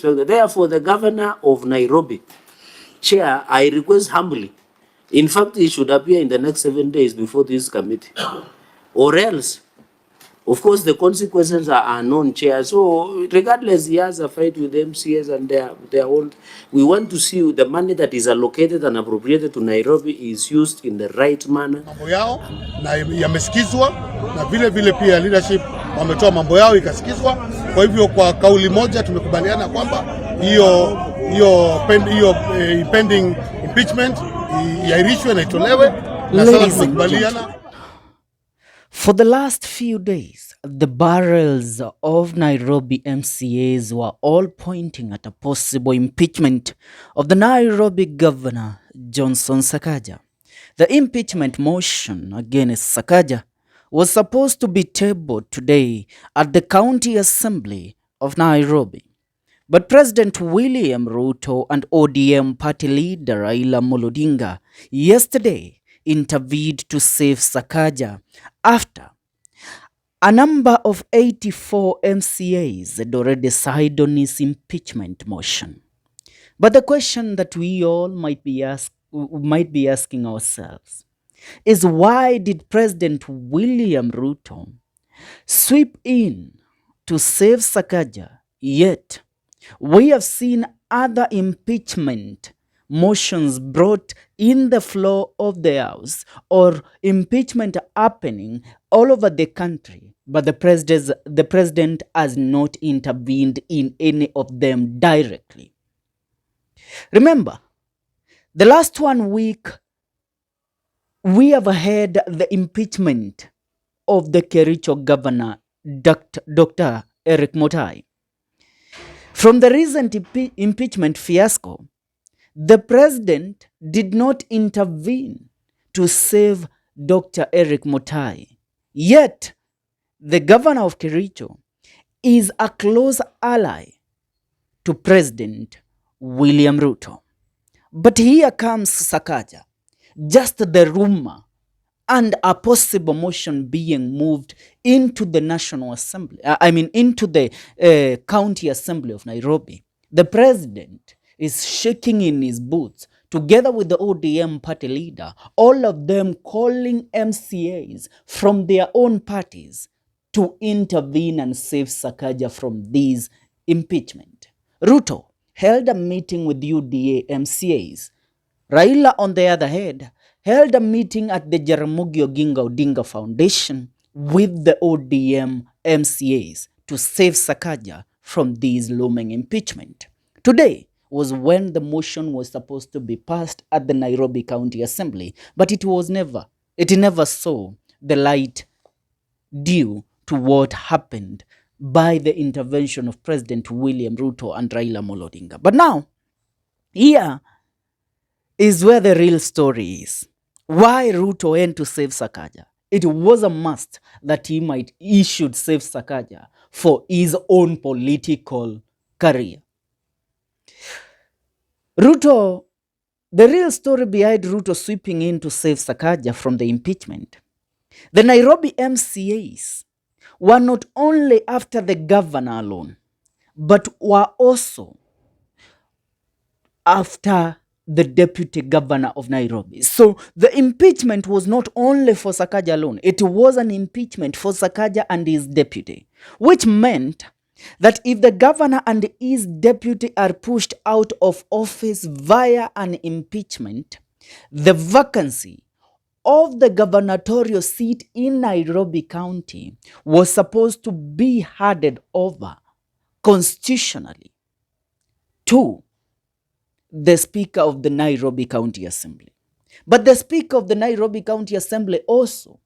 respect that. Therefore, the governor of Nairobi, Chair, I request humbly, in fact, he should appear in the next 7 days before this committee, or else, of course, the consequences are unknown, Chair. So regardless, he has a fight with MCAs and their own. We want to see the money that is allocated and appropriated to Nairobi is used in the right manner. Mambo yao na yamesikizwa na vile vile pia leadership wametoa mambo yao ikasikizwa. Kwa hivyo kwa kauli moja tumekubaliana kwamba hiyo pending impeachment yairishwe na itolewe na sasa tumekubaliana. For the last few days, the barrels of Nairobi MCAs were all pointing at a possible impeachment of the Nairobi governor, Johnson Sakaja. The impeachment motion against Sakaja was supposed to be tabled today at the County Assembly of Nairobi. But President William Ruto and ODM party leader RAILA yesterday intervened to save Sakaja after a number of 84 MCAs had already signed on his impeachment motion. But the question that we all might be asking ourselves is, why did President William Ruto sweep in to save Sakaja, yet we have seen other impeachment motions brought in the floor of the House, or impeachment happening all over the country, but the president has not intervened in any of them directly? Remember, the last 1 week, we have had the impeachment of the Kericho governor, Dr. Eric Mutai. From the recent impeachment fiasco, the president did not intervene to save Dr. Eric Mutai. Yet, the governor of Kericho is a close ally to President William Ruto. But here comes Sakaja, just the rumor and a possible motion being moved into the National Assembly, into the County Assembly of Nairobi. The president is shaking in his boots together with the ODM party leader, all of them calling MCAs from their own parties to intervene and save Sakaja from these impeachment. Ruto held a meeting with UDA MCAs. RAILA, on the other hand, held a meeting at the Jaramogi Oginga Odinga Foundation with the ODM MCAs to save Sakaja from these looming impeachment. Today was when the motion was supposed to be passed at the Nairobi County Assembly, but it never saw the light due to what happened by the intervention of President William Ruto and Raila Odinga. But now, here is where the real story is. Why Ruto went to save Sakaja? It was a must that he should save Sakaja for his own political career. The real story behind Ruto sweeping in to save Sakaja from the impeachment. The Nairobi MCAs were not only after the governor alone, but were also after the deputy governor of Nairobi. So the impeachment was not only for Sakaja alone, it was an impeachment for Sakaja and his deputy, which meant that if the governor and his deputy are pushed out of office via an impeachment, the vacancy of the gubernatorial seat in Nairobi County was supposed to be handed over constitutionally to the Speaker of the Nairobi County Assembly. But the Speaker of the Nairobi County Assembly also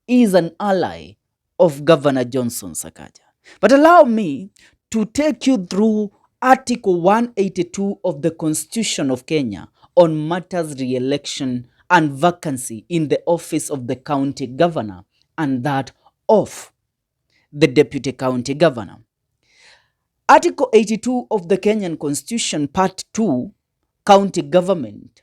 is an ally of Governor Johnson Sakaja. But allow me to take you through Article 182 of the Constitution of Kenya on matters re-election and vacancy in the office of the county governor and that of the deputy county governor. Article 82 of the Kenyan Constitution, Part 2, County Government,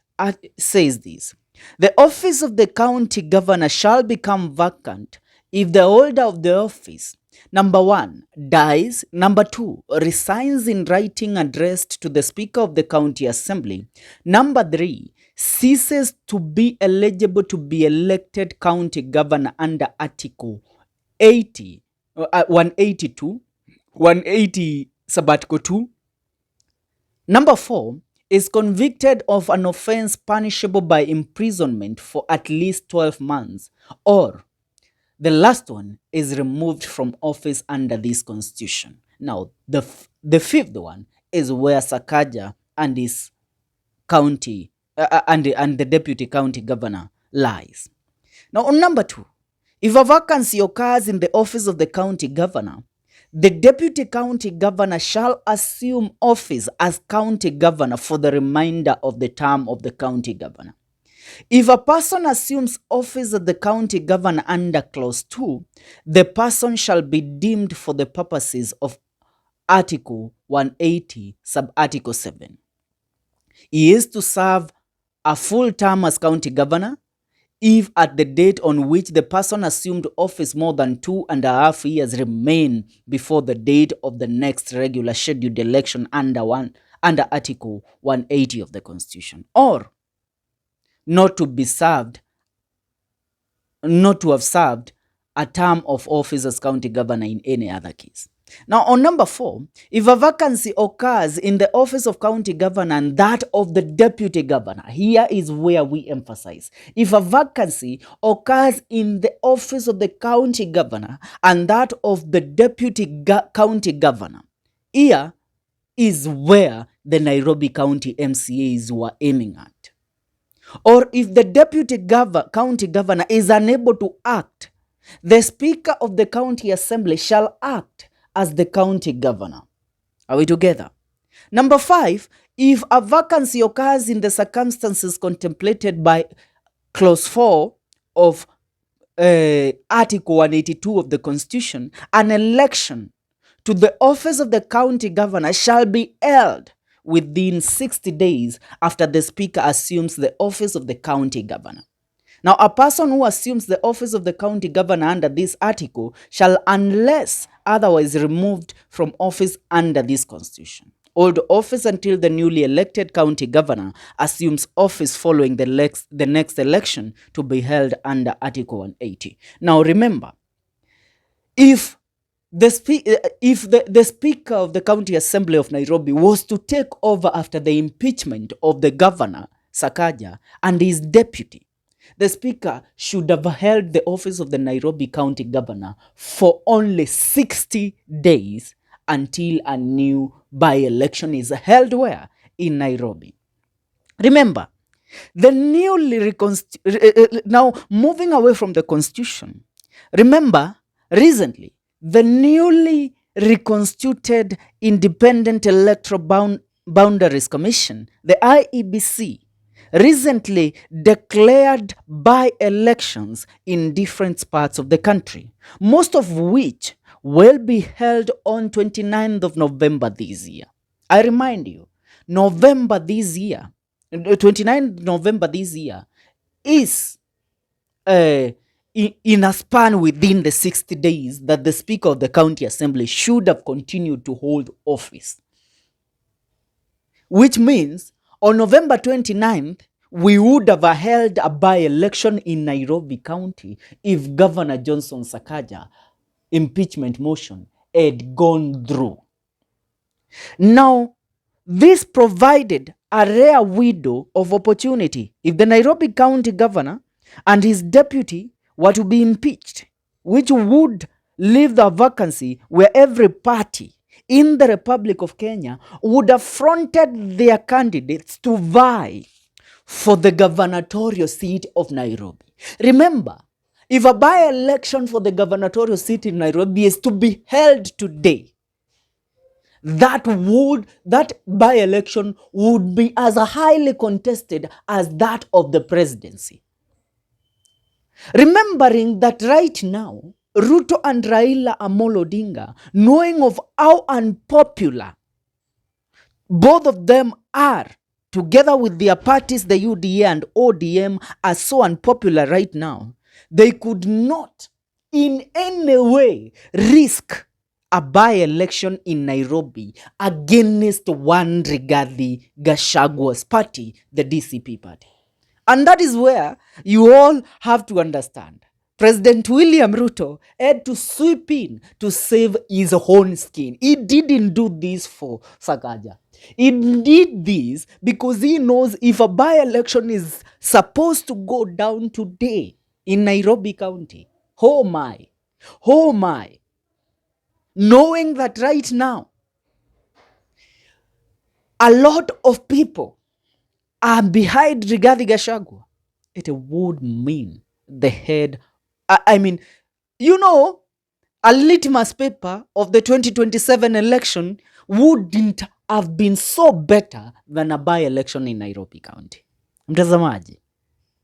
says this: the office of the county governor shall become vacant if the holder of the office Number 1, dies. Number 2, resigns in writing addressed to the Speaker of the County Assembly. Number 3, ceases to be eligible to be elected county governor under Article 180 Sabbatical 2. Number 4, is convicted of an offense punishable by imprisonment for at least 12 months. Or the last one is removed from office under this constitution. Now, the fifth one is where SAKAJA and his county and the deputy county governor lies. Now, on number 2, if a vacancy occurs in the office of the county governor, the deputy county governor shall assume office as county governor for the remainder of the term of the county governor. If a person assumes office as the county governor under clause 2, the person shall be deemed for the purposes of Article 180, sub-article 7. He is to serve a full term as county governor if at the date on which the person assumed office more than 2.5 years remain before the date of the next regular scheduled election under Article 180 of the Constitution, or not to have served a term of office as county governor in any other case. Now, on number 4, if a vacancy occurs in the office of county governor and that of the deputy governor, here is where we emphasize. If a vacancy occurs in the office of the county governor and that of the deputy county governor, here is where the Nairobi County MCAs were aiming at. Or if the deputy county governor is unable to act, the Speaker of the County Assembly shall act as the county governor. Are we together? Number 5, if a vacancy occurs in the circumstances contemplated by clause 4 of Article 182 of the Constitution, an election to the office of the county governor shall be held within 60 days after the Speaker assumes the office of the county governor. Now, a person who assumes the office of the county governor under this article shall, unless otherwise removed from office under this constitution, hold office until the newly elected county governor assumes office following the next election to be held under Article 180. Now, remember, if the Speaker of the County Assembly of Nairobi was to take over after the impeachment of the governor, SAKAJA, and his deputy, the Speaker should have held the office of the Nairobi County Governor for only 60 days until a new by-election is held where? In Nairobi. Remember, the now moving away from the Constitution, remember, recently, the newly reconstituted Independent Electoral Boundaries Commission, the IEBC, recently declared by-elections in different parts of the country, most of which will be held on 29th of November this year. I remind you, 29th November this year is in a span within the 60 days that the Speaker of the County Assembly should have continued to hold office. Which means on November 29th, we would have held a by-election in Nairobi County if Governor Johnson Sakaja impeachment motion had gone through. Now, this provided a rare window of opportunity if the Nairobi County Governor and his deputy were to be impeached, which would leave the vacancy where every party in the Republic of Kenya would have fronted their candidates to vie for the gubernatorial seat of Nairobi. Remember, if a by-election for the gubernatorial seat in Nairobi is to be held today, that by-election would be as highly contested as that of the presidency. Remembering that right now, Ruto and RAILA Amolo Odinga, knowing of how unpopular both of them are, together with their parties, the UDA and ODM, are so unpopular right now, they could not in any way risk a by-election in Nairobi against one Rigathi Gachagua's party, the DCP party. And that is where you all have to understand. President William Ruto had to sweep in to save his own skin. He didn't do this for SAKAJA. He did this because he knows if a by-election is supposed to go down today in Nairobi County, oh my, knowing that right now, a lot of people are behind Rigathi Gachagua, it would mean the head, a litmus paper of the 2027 election wouldn't have been so better than a by-election in Nairobi County. Mtazamaji,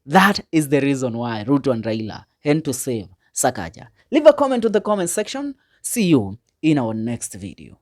that is the reason why Ruto and Raila had to save SAKAJA. Leave a comment in the comment section. See you in our next video.